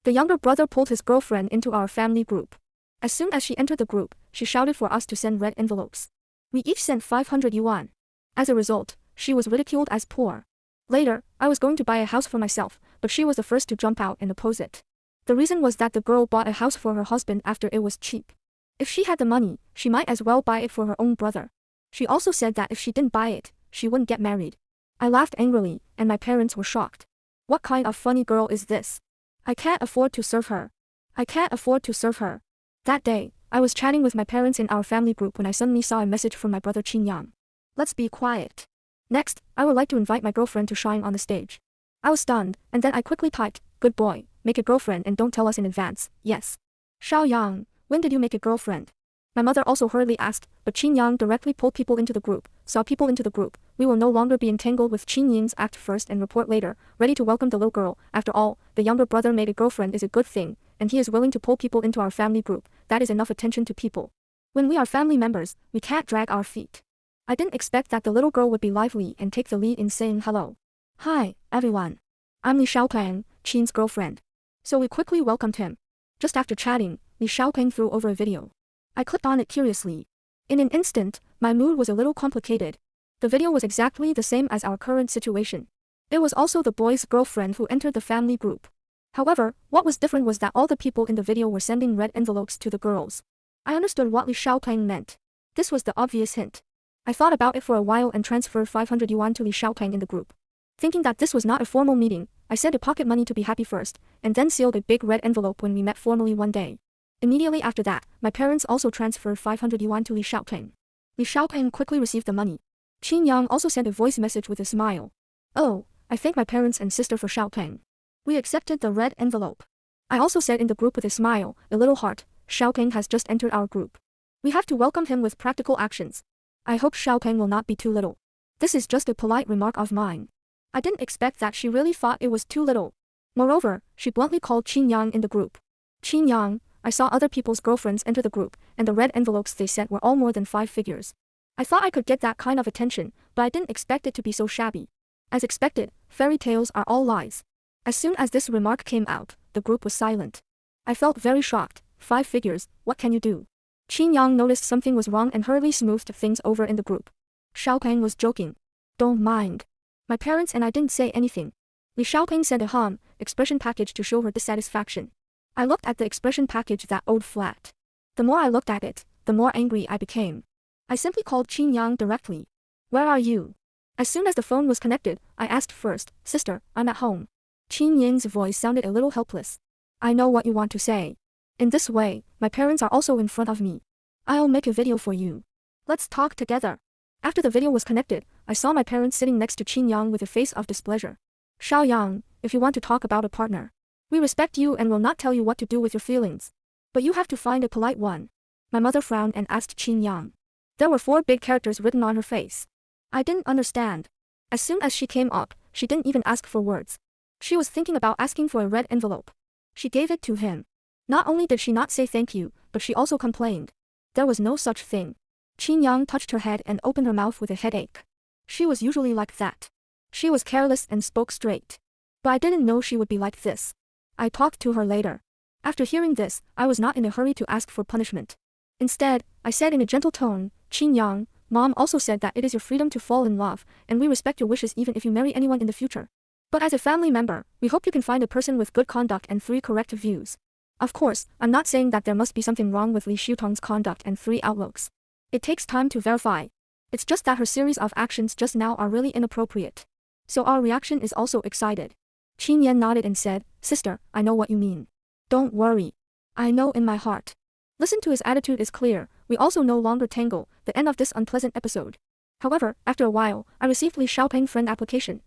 The younger brother pulled his girlfriend into our family group. As soon as she entered the group, she shouted for us to send red envelopes. We each sent 500 yuan. As a result, she was ridiculed as poor. Later, I was going to buy a house for myself, but she was the first to jump out and oppose it. The reason was that the girl bought a house for her husband after it was cheap. If she had the money, she might as well buy it for her own brother. She also said that if she didn't buy it, she wouldn't get married. I laughed angrily, and my parents were shocked. What kind of funny girl is this? I can't afford to serve her. I can't afford to serve her. That day, I was chatting with my parents in our family group when I suddenly saw a message from my brother Yang. Let's be quiet. Next, I would like to invite my girlfriend to shine on the stage. I was stunned, and then I quickly typed, good boy, make a girlfriend and don't tell us in advance, yes. Yang, when did you make a girlfriend? My mother also hurriedly asked, but Yang directly pulled people into the group. Saw people into the group. We will no longer be entangled with Ying's act first and report later, ready to welcome the little girl. After all, the younger brother made a girlfriend is a good thing, and he is willing to pull people into our family group. That is enough attention to people. When we are family members, we can't drag our feet. I didn't expect that the little girl would be lively and take the lead in saying hello. Hi, everyone. I'm Li Xiaopeng, Qin's girlfriend. So we quickly welcomed him. Just after chatting, Li Xiaopeng threw over a video. I clicked on it curiously. In an instant, my mood was a little complicated. The video was exactly the same as our current situation. It was also the boy's girlfriend who entered the family group. However, what was different was that all the people in the video were sending red envelopes to the girls. I understood what Li Xiaopeng meant. This was the obvious hint. I thought about it for a while and transferred 500 yuan to Li Xiaopeng in the group. Thinking that this was not a formal meeting, I sent a pocket money to be happy first, and then sealed a big red envelope when we met formally one day. Immediately after that, my parents also transferred 500 yuan to Li Xiaopeng. Li Xiaopeng quickly received the money. Yang also sent a voice message with a smile. Oh, I thank my parents and sister for Xiaopeng. We accepted the red envelope. I also said in the group with a smile, a little heart, Xiaopeng has just entered our group. We have to welcome him with practical actions. I hope Xiaopeng will not be too little. This is just a polite remark of mine. I didn't expect that she really thought it was too little. Moreover, she bluntly called Yang in the group. Yang, I saw other people's girlfriends enter the group, and the red envelopes they sent were all more than 5 figures. I thought I could get that kind of attention, but I didn't expect it to be so shabby. As expected, fairy tales are all lies. As soon as this remark came out, the group was silent. I felt very shocked. 5 figures, what can you do? Yang noticed something was wrong and hurriedly smoothed things over in the group. Xiaopeng was joking. Don't mind. My parents and I didn't say anything. Li Xiaopeng sent a expression package to show her dissatisfaction. I looked at the expression package that owed flat. The more I looked at it, the more angry I became. I simply called Yang directly. Where are you? As soon as the phone was connected, I asked first, Sister, I'm at home. Ying's voice sounded a little helpless. I know what you want to say. In this way, my parents are also in front of me. I'll make a video for you. Let's talk together. After the video was connected, I saw my parents sitting next to Yang with a face of displeasure. Xiaoyang, if you want to talk about a partner, we respect you and will not tell you what to do with your feelings. But you have to find a polite one. My mother frowned and asked Yang. There were 4 big characters written on her face. I didn't understand. As soon as she came up, she didn't even ask for words. She was thinking about asking for a red envelope. She gave it to him. Not only did she not say thank you, but she also complained. There was no such thing. Yang touched her head and opened her mouth with a headache. She was usually like that. She was careless and spoke straight. But I didn't know she would be like this. I talked to her later. After hearing this, I was not in a hurry to ask for punishment. Instead, I said in a gentle tone, Yang, Mom also said that it is your freedom to fall in love, and we respect your wishes even if you marry anyone in the future. But as a family member, we hope you can find a person with good conduct and 3 correct views. Of course, I'm not saying that there must be something wrong with Li Xiaopeng's conduct and 3 outlooks. It takes time to verify. It's just that her series of actions just now are really inappropriate. So our reaction is also excited. Yan nodded and said, Sister, I know what you mean. Don't worry. I know in my heart. Listen to his attitude is clear. We also no longer tangle. The end of this unpleasant episode. However, after a while, I received Li Xiaopeng friend application.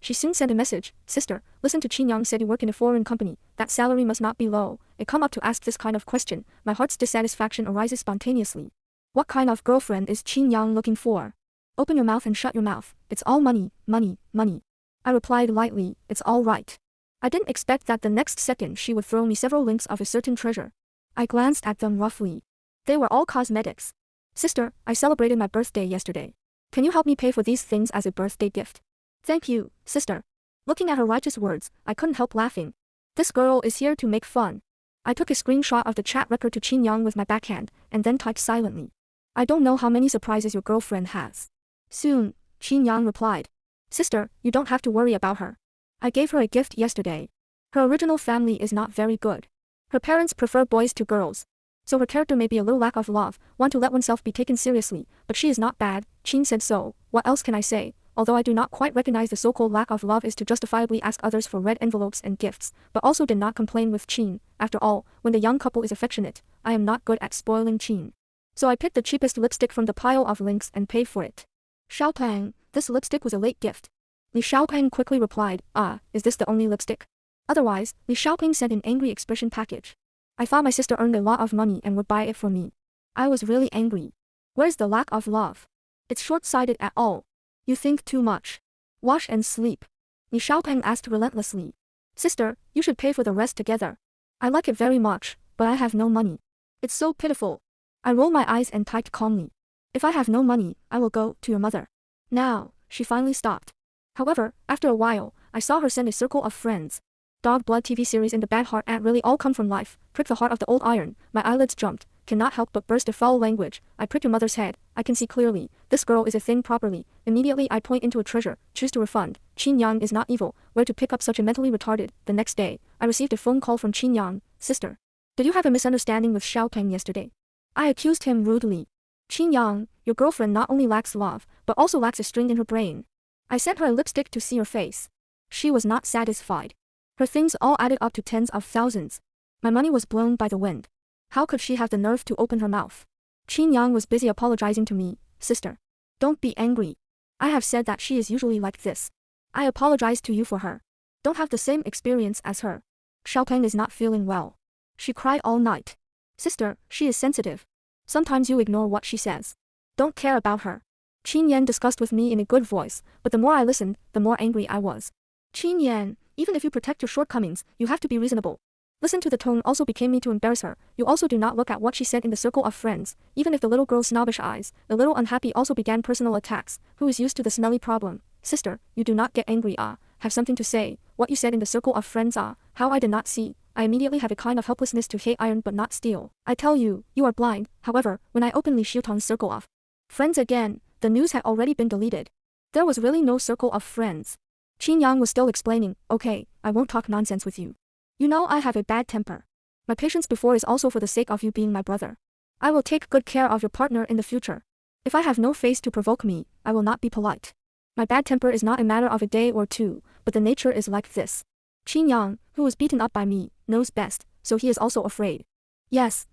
She soon sent a message. Sister, listen to Yang said you work in a foreign company. That salary must not be low. I come up to ask this kind of question. My heart's dissatisfaction arises spontaneously. What kind of girlfriend is Yang looking for? Open your mouth and shut your mouth. It's all money, money, money. I replied lightly, it's all right. I didn't expect that the next second she would throw me several links of a certain treasure. I glanced at them roughly. They were all cosmetics. Sister, I celebrated my birthday yesterday. Can you help me pay for these things as a birthday gift? Thank you, sister. Looking at her righteous words, I couldn't help laughing. This girl is here to make fun. I took a screenshot of the chat record to Qin Yang with my backhand, and then typed silently. I don't know how many surprises your girlfriend has. Soon, Qin Yang replied. Sister, you don't have to worry about her. I gave her a gift yesterday. Her original family is not very good. Her parents prefer boys to girls. So her character may be a little lack of love, want to let oneself be taken seriously, but she is not bad. Qin said so. What else can I say? Although I do not quite recognize the so-called lack of love is to justifiably ask others for red envelopes and gifts, but also did not complain with Qin. After all, when the young couple is affectionate, I am not good at spoiling Qin. So I picked the cheapest lipstick from the pile of links and paid for it. Xiaopeng, this lipstick was a late gift. Li Xiaopeng quickly replied, is this the only lipstick? Otherwise, Li Xiaopeng sent an angry expression package. I thought my sister earned a lot of money and would buy it for me. I was really angry. Where's the lack of love? It's short-sighted at all. You think too much. Wash and sleep. Li Xiaopeng asked relentlessly. Sister, you should pay for the rest together. I like it very much, but I have no money. It's so pitiful. I rolled my eyes and typed calmly. If I have no money, I will go to your mother. Now, she finally stopped. However, after a while, I saw her send a circle of friends. Dog Blood TV series and the Bad Heart Really all come from life. Prick the heart of the old iron. My eyelids jumped. Cannot help but burst a foul language. I prick your mother's head. I can see clearly. This girl is a thing properly. Immediately I point into a treasure. Choose to refund. Qin Yang is not evil. Where to pick up such a mentally retarded? The next day, I received a phone call from Qin Yang. Sister, did you have a misunderstanding with Xiaopeng yesterday? I accused him rudely. Qin Yang, your girlfriend not only lacks love, but also lacks a string in her brain. I sent her a lipstick to see her face. She was not satisfied. Her things all added up to tens of thousands. My money was blown by the wind. How could she have the nerve to open her mouth? Qin Yang was busy apologizing to me. Sister, don't be angry. I have said that she is usually like this. I apologize to you for her. Don't have the same experience as her. Xiaopeng is not feeling well. She cried all night. Sister, she is sensitive. Sometimes you ignore what she says. Don't care about her. Qin Yan discussed with me in a good voice, but the more I listened, the more angry I was. Qin Yan, even if you protect your shortcomings, you have to be reasonable. Listen to the tone also became me to embarrass her. You also do not look at what she said in the circle of friends. Even if the little girl's snobbish eyes, a little unhappy also began personal attacks. Who is used to the smelly problem? Sister, you do not get angry. Have something to say. What you said in the circle of friends. How I did not see. I immediately have a kind of helplessness to hate iron but not steel. I tell you, you are blind. However, when I opened Li Xiutong's circle of friends again, the news had already been deleted. There was really no circle of friends. Qin Yang was still explaining. Okay, I won't talk nonsense with you. You know I have a bad temper. My patience before is also for the sake of you being my brother. I will take good care of your partner in the future. If I have no face to provoke me, I will not be polite. My bad temper is not a matter of a day or two, but the nature is like this. Qin Yang, who was beaten up by me, knows best, so he is also afraid. Yes,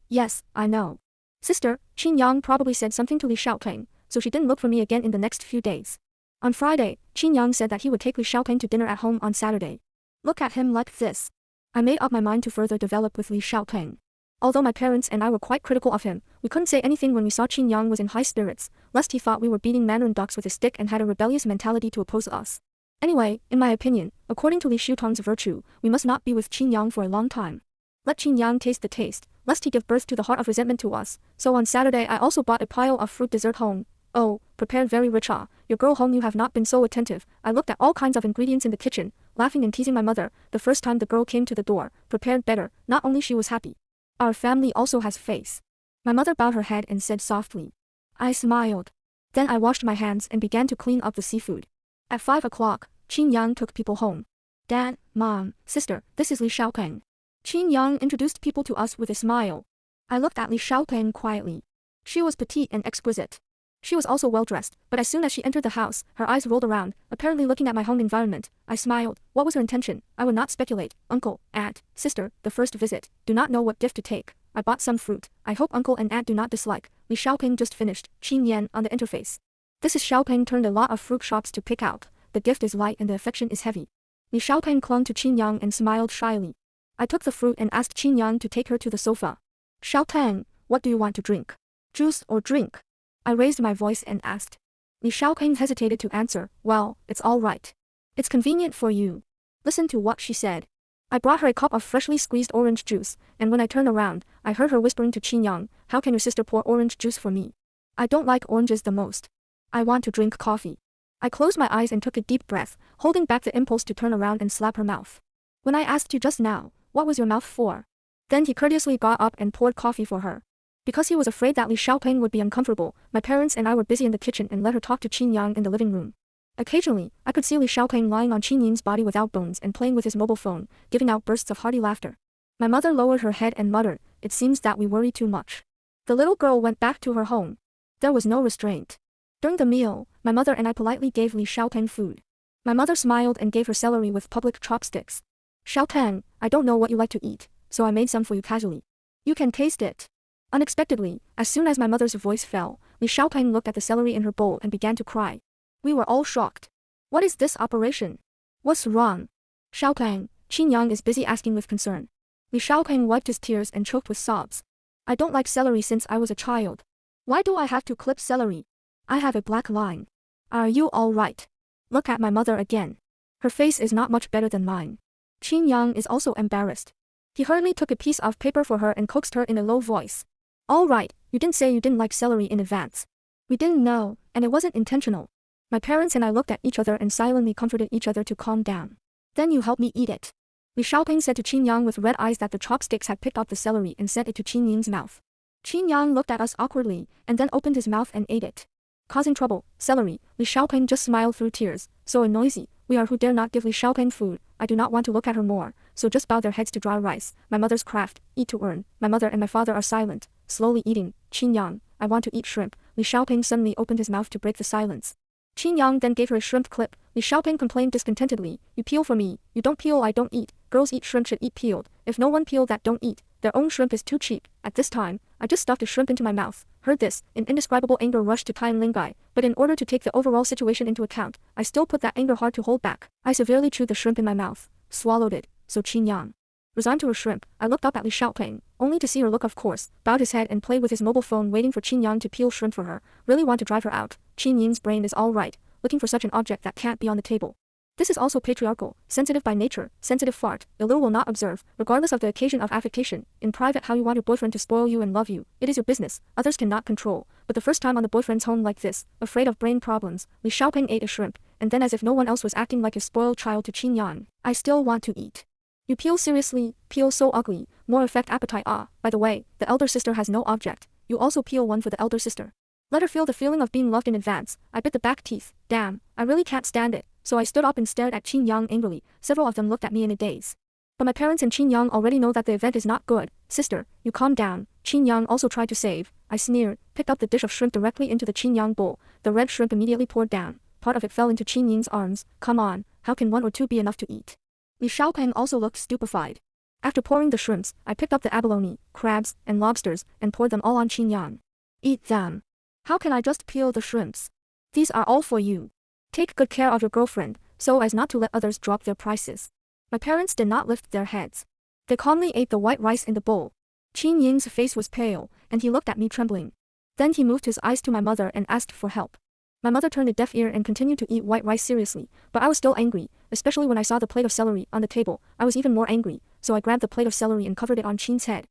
I know. Sister, Qin Yang probably said something to Li Xiaopeng, so she didn't look for me again in the next few days. On Friday, Qin Yang said that he would take Li Xiaopeng to dinner at home on Saturday. Look at him like this. I made up my mind to further develop with Li Xiaopeng. Although my parents and I were quite critical of him, we couldn't say anything when we saw Qin Yang was in high spirits, lest he thought we were beating Mandarin ducks with a stick and had a rebellious mentality to oppose us. Anyway, in my opinion, according to Li Xiutong's virtue, we must not be with Qin Yang for a long time. Let Qin Yang taste the taste, lest he give birth to the heart of resentment to us. So on Saturday I also bought a pile of fruit dessert home. Oh, prepared very rich. Your girl home you have not been so attentive. I looked at all kinds of ingredients in the kitchen, laughing and teasing my mother. The first time the girl came to the door, prepared better, not only she was happy. Our family also has face. My mother bowed her head and said softly. I smiled. Then I washed my hands and began to clean up the seafood. At 5 o'clock, Qin Yang took people home. Dad, Mom, Sister, this is Li Xiaopeng. Qin Yang introduced people to us with a smile. I looked at Li Xiaopeng quietly. She was petite and exquisite. She was also well-dressed, but as soon as she entered the house, her eyes rolled around, apparently looking at my home environment. I smiled. What was her intention? I would not speculate. Uncle, aunt, sister, the first visit. Do not know what gift to take. I bought some fruit. I hope uncle and aunt do not dislike. Li Xiaopeng just finished. Qin Yan on the interface. This is Xiaopeng turned a lot of fruit shops to pick out. The gift is light and the affection is heavy. Li Xiaopeng clung to Qin Yang and smiled shyly. I took the fruit and asked Qin Yang to take her to the sofa. Xiaopeng, what do you want to drink? Juice or drink? I raised my voice and asked. Li Xiaopeng hesitated to answer. Well, it's all right. It's convenient for you. Listen to what she said. I brought her a cup of freshly squeezed orange juice, and when I turned around, I heard her whispering to Qin Yang, how can your sister pour orange juice for me? I don't like oranges the most. I want to drink coffee. I closed my eyes and took a deep breath, holding back the impulse to turn around and slap her mouth. When I asked you just now, What was your mouth for? Then he courteously got up and poured coffee for her. Because he was afraid that Li Xiaopeng would be uncomfortable, my parents and I were busy in the kitchen and let her talk to Qin Yang in the living room. Occasionally, I could see Li Xiaopeng lying on Qin Ying's body without bones and playing with his mobile phone, giving out bursts of hearty laughter. My mother lowered her head and muttered, "It seems that we worry too much." The little girl went back to her home. There was no restraint. During the meal, my mother and I politely gave Li Xiaopeng food. My mother smiled and gave her celery with public chopsticks. "Xiaopeng, I don't know what you like to eat, so I made some for you casually. You can taste it." Unexpectedly, as soon as my mother's voice fell, Li Xiaopeng looked at the celery in her bowl and began to cry. We were all shocked. "What is this operation? What's wrong?" "Xiaopeng," Qin Yang is busy asking with concern. Li Xiaopeng wiped his tears and choked with sobs. "I don't like celery since I was a child. Why do I have to clip celery? I have a black line. Are you all right?" Look at my mother again. Her face is not much better than mine. Qin Yang is also embarrassed. He hurriedly took a piece of paper for her and coaxed her in a low voice. "All right, you didn't say you didn't like celery in advance. We didn't know, and it wasn't intentional." My parents and I looked at each other and silently comforted each other to calm down. "Then you help me eat it." Li Xiaopeng said to Qin Yang with red eyes that the chopsticks had picked up the celery and sent it to Qin Ying's mouth. Qin Yang looked at us awkwardly, and then opened his mouth and ate it. Causing trouble, celery, Li Xiaopeng just smiled through tears. "So noisy, we are who dare not give Li Xiaopeng food. I do not want to look at her more, so just bow their heads to dry rice. My mother's craft, eat to earn." My mother and my father are silent, slowly eating. "Qin Yang, I want to eat shrimp." Li Xiaopeng suddenly opened his mouth to break the silence. Qin Yang then gave her a shrimp clip. Li Xiaopeng complained discontentedly, "You peel for me, you don't peel, I don't eat. Girls eat shrimp should eat peeled. If no one peeled that don't eat, their own shrimp is too cheap." At this time, I just stuffed a shrimp into my mouth. Heard this, in indescribable anger rushed to Tian Lingai, but in order to take the overall situation into account, I still put that anger hard to hold back. I severely chewed the shrimp in my mouth, swallowed it, so Qin Yang. Resigned to her shrimp, I looked up at Li Xiaopeng, only to see her look of course, bowed his head and played with his mobile phone waiting for Qin Yang to peel shrimp for her. Really want to drive her out. Qin Ying's brain is all right, looking for such an object that can't be on the table. This is also patriarchal, sensitive by nature, sensitive fart, a little will not observe, regardless of the occasion of affectation. In private how you want your boyfriend to spoil you and love you, it is your business, others cannot control. But the first time on the boyfriend's home like this, afraid of brain problems, Li Xiaopeng ate a shrimp, and then as if no one else was acting like a spoiled child to Qin Yang. "I still want to eat." "You peel seriously, peel so ugly, more affect appetite." "Ah, by the way, the elder sister has no object. You also peel one for the elder sister. Let her feel the feeling of being loved in advance." I bit the back teeth. Damn, I really can't stand it. So I stood up and stared at Qin Yang angrily. Several of them looked at me in a daze. But my parents and Qin Yang already know that the event is not good. "Sister, you calm down." Qin Yang also tried to save. I sneered, picked up the dish of shrimp directly into the Qin Yang bowl. The red shrimp immediately poured down. Part of it fell into Qin Ying's arms. "Come on, how can one or two be enough to eat?" Li Xiaopeng also looked stupefied. After pouring the shrimps, I picked up the abalone, crabs, and lobsters, and poured them all on Qin Yang. "Eat them. How can I just peel the shrimps? These are all for you. Take good care of your girlfriend, so as not to let others drop their prices." My parents did not lift their heads. They calmly ate the white rice in the bowl. Qin Ying's face was pale, and he looked at me trembling. Then he moved his eyes to my mother and asked for help. My mother turned a deaf ear and continued to eat white rice seriously, but I was still angry, especially when I saw the plate of celery on the table. I was even more angry, so I grabbed the plate of celery and covered it on Qin's head.